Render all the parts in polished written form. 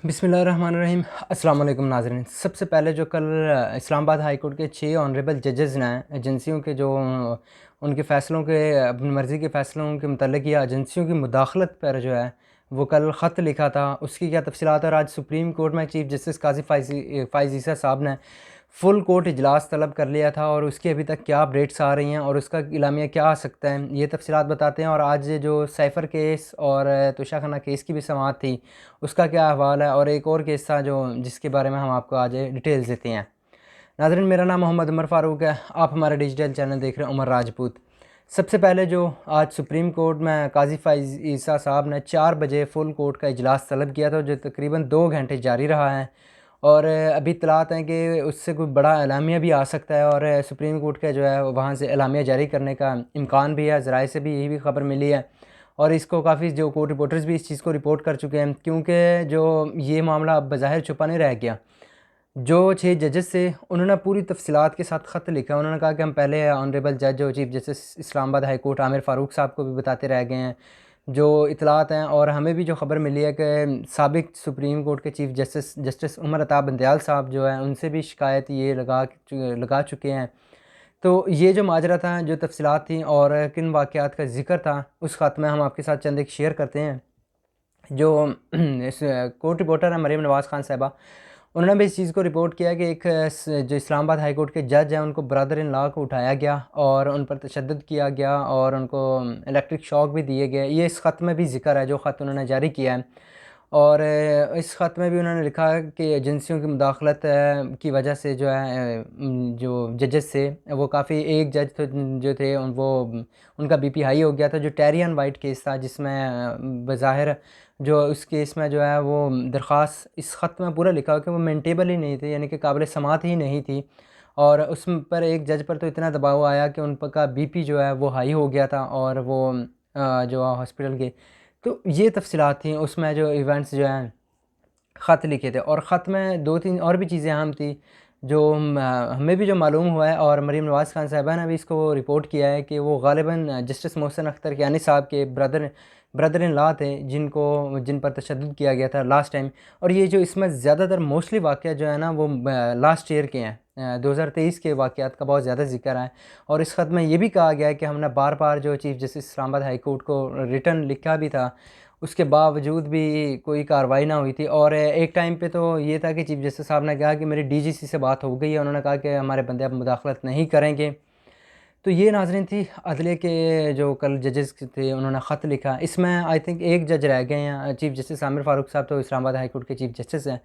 बिस्मिल्लाहिर्रहमानिर्रहीम। अस्सलाम वालेकुम नाज़रीन। सबसे पहले जो कल इस्लामाबाद हाई कोर्ट के 6 ऑनरेबल जजेस ने एजेंसियों के जो उनके फ़ैसलों के अपनी मर्ज़ी के फ़ैसलों के मुतल्लिक़ या एजेंसियों की मुदाखलत पर जो है वो कल ख़त लिखा था, उसकी क्या तफ़सीलात है। और आज सुप्रीम कोर्ट में चीफ़ जस्टिस काज़ी फ़ाइज़ ईसा साहब ने फ़ुल कोर्ट इजलास तलब कर लिया था और उसकी अभी तक क्या अपडेट्स आ रही हैं और उसका इलामिया क्या आ सकता है, ये तफ़सीलात बताते हैं। और आज जो साइफ़र केस और तोशाखाना केस की भी समाअत थी, उसका क्या अहवाल है, और एक और केस था जो जिसके बारे में हम आपको आज डिटेल्स देते हैं। नाज़रीन, मेरा नाम मोहम्मद उमर फ़ारूक है। आप हमारा डिजिटल चैनल देख रहे हैं उमर राजपूत। सबसे पहले जो आज सुप्रीम कोर्ट में काज़ी फ़ाइज़ ईसा साहब ने 4 बजे फ़ुल कोर्ट का इजलास तलब किया था, जो तकरीबन 2 घंटे जारी रहा है। और अभी इत्तलात हैं कि उससे कोई बड़ा एलामिया भी आ सकता है और सुप्रीम कोर्ट का जो है वहाँ से एलामिया जारी करने का इम्कान भी है। ज़राए से भी यही भी ख़बर मिली है और इसको काफ़ी जो कोर्ट रिपोर्टर्स भी इस चीज़ को रिपोर्ट कर चुके हैं, क्योंकि जो ये मामला अब बज़ाहिर छुपा नहीं रह गया। जो 6 जजेस थे उन्होंने पूरी तफ़सीलात के साथ ख़त लिखा। उन्होंने कहा कि हम पहले ऑनरेबल जज जो chief justice Islamabad high court Aamir Farooq साहब को भी बताते रह गए हैं जो इतलात हैं, और हमें भी जो ख़बर मिली है कि साबिक़ सुप्रीम कोर्ट के चीफ़ जस्टिस उमर अता बंदयाल साहब जो है उनसे भी शिकायत ये लगा चुके हैं। तो ये जो माजरा था, जो तफ़सीलात थी और किन वाक़यात का ज़िक्र था, उस ख़त में हम आपके साथ चंद एक शेयर करते हैं। जो इस कोर्ट रिपोर्टर हैं मरीम नवाज़ ख़ान साहिबा, उन्होंने भी इस चीज़ को रिपोर्ट किया कि एक जो इस्लामाबाद हाई कोर्ट के जज हैं उनको ब्रदर इन लॉ को उठाया गया और उन पर तशद्दुद किया गया और उनको इलेक्ट्रिक शॉक भी दिए गए। ये इस ख़त में भी ज़िक्र है जो ख़त उन्होंने जारी किया है। और इस ख़त में भी उन्होंने लिखा है कि एजेंसियों की मुदाखलत की वजह से जो है जो जजेस थे वो काफ़ी, एक जज तो जो थे वो उनका बीपी हाई हो गया था। जो टेरियन वाइट केस था जिसमें बज़ाहिर जो उस केस में जो है वो दरख्वास्त इस ख़त में पूरा लिखा हो कि वो मेंटेबल ही नहीं थी, यानी कि काबिल समाअत ही नहीं थी। और उस पर एक जज पर तो इतना दबाव आया कि उन पर का बीपी जो है वो हाई हो गया था और वो जो हॉस्पिटल के, तो ये तफ़सीलात थी उसमें जो इवेंट्स जो हैं ख़त लिखे थे। और ख़त में 2-3 और भी चीज़ें अहम थी जो हमें भी जो मालूम हुआ है, और मरीम नवाज़ ख़ान साहिबा ने भी इसको रिपोर्ट किया है कि वो ग़ालिबन जस्टिस मोहसिन अख्तर कियानी साहब के ब्रदर इन लॉ थे जिन पर तशद्दुद किया गया था लास्ट टाइम। और ये जो इसमें ज़्यादातर मोस्टली वाक़या जो है ना वो लास्ट ईयर के हैं, 2023 के वाक़यात का बहुत ज़्यादा ज़िक्र है। और इस ख़त में ये भी कहा गया है कि हमने बार बार जो chief justice Islamabad high court को रिटर्न लिखा भी था, उसके बावजूद भी कोई कार्रवाई ना हुई थी। और एक टाइम पे तो ये था कि चीफ़ जस्टिस साहब ने कहा कि मेरी डीजीसी से बात हो गई है, उन्होंने कहा कि हमारे बंदे अब मुदाखलत नहीं करेंगे। तो ये नाज़रीन थी अदलिया के जो कल जजेस थे उन्होंने ख़त लिखा। इसमें आई थिंक एक जज रह गए हैं, चीफ़ जस्टिस आमिर फ़ारूक साहब तो इस्लामाबाद हाई कोर्ट के चीफ़ जस्टिस हैं।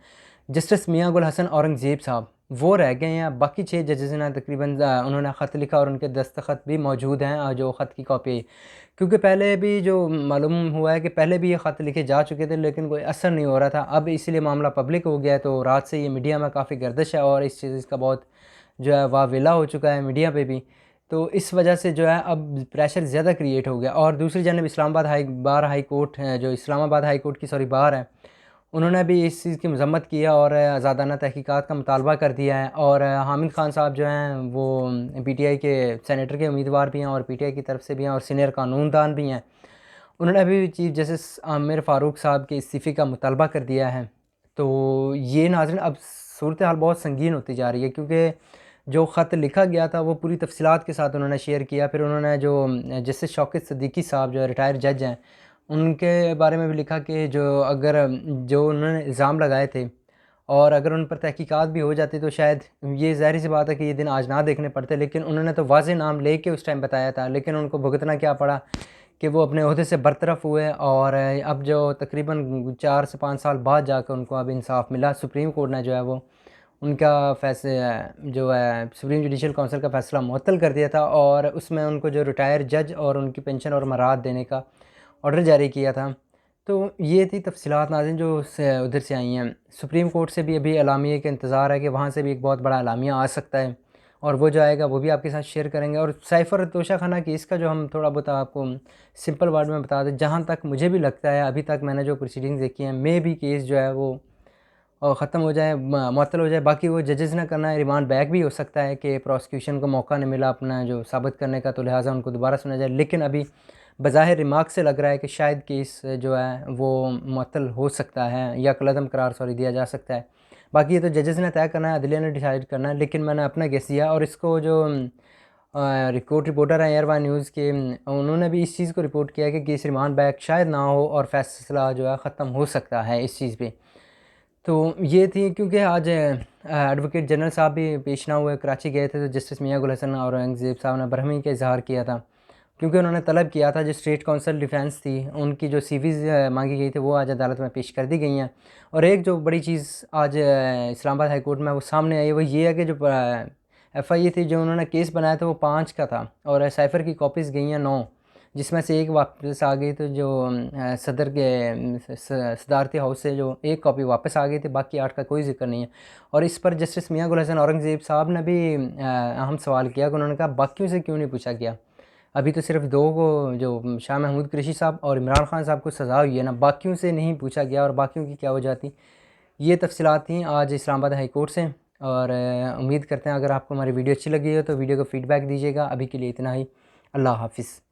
जस्टिस मियां गुल हसन औरंगज़ेब साहब वो रह गए हैं। बाकी 6 जजेस ने तकरीबन उन्होंने ख़त लिखा और उनके दस्तखत भी मौजूद हैं, जो ख़त की कॉपी है। क्योंकि पहले भी जो मालूम हुआ है कि पहले भी ये ख़त लिखे जा चुके थे लेकिन कोई असर नहीं हो रहा था। अब इसीलिए मामला पब्लिक हो गया है, तो रात से ये मीडिया में काफ़ी गर्दिश है और इस चीज़ का बहुत जो है वावेला हो चुका है मीडिया पे भी। तो इस वजह से जो है अब प्रेशर ज़्यादा क्रिएट हो गया। और दूसरी जानब इस्लामाबाद हाई कोर्ट है, जो इस्लामाबाद हाई कोर्ट की बार है, उन्होंने भी इस चीज़ की मज़म्मत की है और आज़ादाना तहकीकात का मुतालबा कर दिया है। और हामिद ख़ान साहब जो हैं वो पीटीआई के सेनेटर के उम्मीदवार भी हैं और पीटीआई की तरफ से भी हैं और सीनियर कानूनदान भी हैं। उन्होंने अभी चीफ़ जस्टिस आमिर फ़ारूक साहब के इस्तीफ़े का मुतालबा कर दिया है। तो ये नाज़रीन अब सूरत हाल बहुत संगीन होती जा रही है, क्योंकि जो ख़त लिखा गया था वो पूरी तफ़सीलात के साथ उन्होंने शेयर किया। फिर उन्होंने जो जस्टिस शौकत सिद्दीकी साहब जो रिटायर्ड जज हैं उनके बारे में भी लिखा कि जो उन्होंने इल्ज़ाम लगाए थे और अगर उन पर तहकीकात भी हो जाती तो शायद ये ज़ाहिर सी बात है कि ये दिन आज ना देखने पड़ते। लेकिन उन्होंने तो वाज़ेह नाम लेके उस टाइम बताया था, लेकिन उनको भुगतना क्या पड़ा कि वो अपने ओहदे से बरतरफ़ हुए। और अब जो तकरीबन 4 से 5 साल बाद जाकर उनको अब इंसाफ़ मिला। सुप्रीम कोर्ट ने जो है वो उनका जो है सुप्रीम जुडिशल काउंसिल का फ़ैसला मुअत्तल कर दिया था और उसमें उनको जो रिटायर जज और उनकी पेंशन और मराद देने का ऑर्डर जारी किया था। तो ये थी तफ़सीलात नाज़रीन जो उधर से आई हैं। सुप्रीम कोर्ट से भी अभी एलामिया का इंतज़ार है कि वहाँ से भी एक बहुत बड़ा एलामिया आ सकता है और वो जो आएगा वो भी आपके साथ शेयर करेंगे। और साइफ़र तोशाखाना केस का जो हम थोड़ा बहुत आपको सिंपल वर्ड में बता दें, जहाँ तक मुझे भी लगता है अभी तक मैंने जो प्रोसीडिंग्स देखी हैं, मे भी केस जो है वो ख़त्म हो जाए, मुअत्तल हो जाए। बाकी वो जजेस ने करना है, रिमांड बैक भी हो सकता है कि प्रोसिक्यूशन को मौका नहीं मिला अपना जो साबित करने का, तो लिहाजा उनको दोबारा सुना जाए। लेकिन अभी बज़ाहिर रिमार्क से लग रहा है कि शायद केस जो है वो मुअत्तल हो सकता है या कलअदम करार दिया जा सकता है। बाकी ये तो जजेस ने तय करना है, अदलिया ने डिसाइड करना है, लेकिन मैंने अपना गेस दिया। और इसको जो रिपोर्टर हैं एयर1 न्यूज़ के, उन्होंने भी इस चीज़ को रिपोर्ट किया कि केस रिमांड बैक शायद ना हो और फैसला जो है ख़त्म हो सकता है इस चीज़ पे। तो ये थी, क्योंकि आज एडवोकेट जनरल साहब भी पेश ना हुए, कराची गए थे, तो जस्टिस मियां गुल हसन और औरंगज़ेब साहब ने बरहमी का इजहार किया था, क्योंकि उन्होंने तलब किया था जो स्टेट काउंसिल डिफेंस थी उनकी जो सीवीज़ मांगी गई थी वो आज अदालत में पेश कर दी गई हैं। और एक जो बड़ी चीज़ आज इस्लामाबाद हाई कोर्ट में वो सामने आई वो ये है कि जो FIA थी जो उन्होंने केस बनाया था वो 5 का था और साइफ़र की कॉपीज़ गई हैं 9, जिसमें से एक वापस आ गई। तो जो सदर के सदारती हाउस से जो एक कॉपी वापस आ गई थी, बाकी 8 का कोई जिक्र नहीं है। और इस पर जस्टिस मियां गुल हसन औरंगज़ेब साहब ने भी अहम सवाल किया कि उन्होंने कहा बाकियों से क्यों नहीं पूछा गया। अभी तो सिर्फ 2 को, जो शाह महमूद कुरैशी साहब और इमरान खान साहब को सज़ा हुई है ना, बाकियों से नहीं पूछा गया और बाकियों की क्या वजह थी। ये तफसीलात थी आज इस्लामाबाद हाई कोर्ट से। और उम्मीद करते हैं अगर आपको हमारी वीडियो अच्छी लगी हो तो वीडियो को फ़ीडबैक दीजिएगा। अभी के लिए इतना ही। अल्लाह हाफ़िज़।